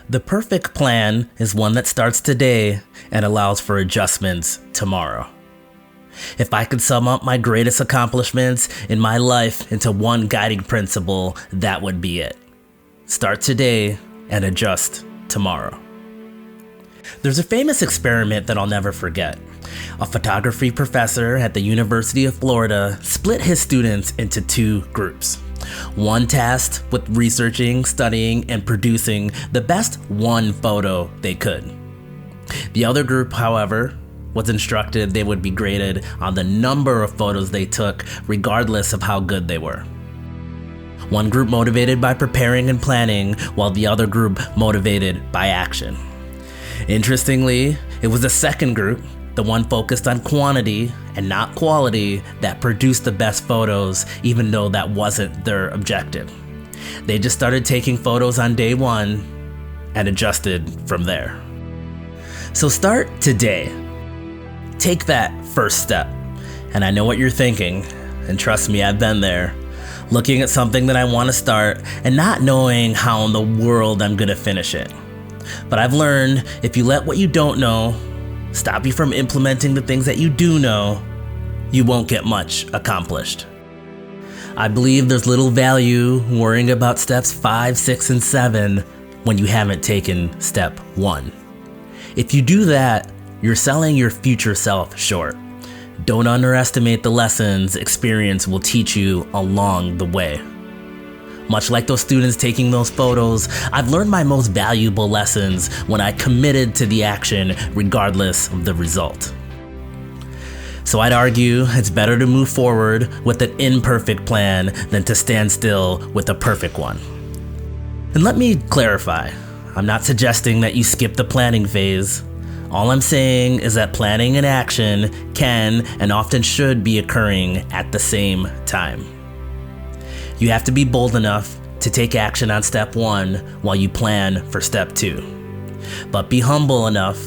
The perfect plan is one that starts today and allows for adjustments tomorrow. If I could sum up my greatest accomplishments in my life into one guiding principle, that would be it. Start today and adjust tomorrow. There's a famous experiment that I'll never forget. A photography professor at the University of Florida split his students into two groups. One tasked with researching, studying, and producing the best one photo they could. The other group, however, was instructed they would be graded on the number of photos they took, regardless of how good they were. One group motivated by preparing and planning, while the other group motivated by action. Interestingly, it was the second group, the one focused on quantity and not quality, that produced the best photos, even though that wasn't their objective. They just started taking photos on day one and adjusted from there. So start today. Take that first step. And I know what you're thinking, and trust me, I've been there. Looking at something that I want to start and not knowing how in the world I'm gonna finish it. But I've learned if you let what you don't know stop you from implementing the things that you do know, you won't get much accomplished. I believe there's little value worrying about steps 5, 6, and 7 when you haven't taken step 1. If you do that, you're selling your future self short. Don't underestimate the lessons experience will teach you along the way. Much like those students taking those photos, I've learned my most valuable lessons when I committed to the action regardless of the result. So I'd argue it's better to move forward with an imperfect plan than to stand still with a perfect one. And let me clarify, I'm not suggesting that you skip the planning phase. All I'm saying is that planning and action can and often should be occurring at the same time. You have to be bold enough to take action on step 1 while you plan for step 2. But be humble enough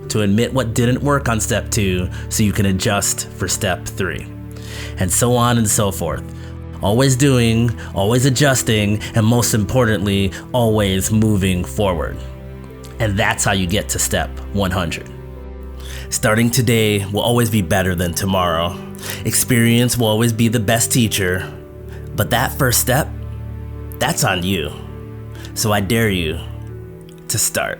to admit what didn't work on step 2 so you can adjust for step 3. And so on and so forth. Always doing, always adjusting, and most importantly, always moving forward. And that's how you get to step 100. Starting today will always be better than tomorrow. Experience will always be the best teacher. But that first step, that's on you. So I dare you to start.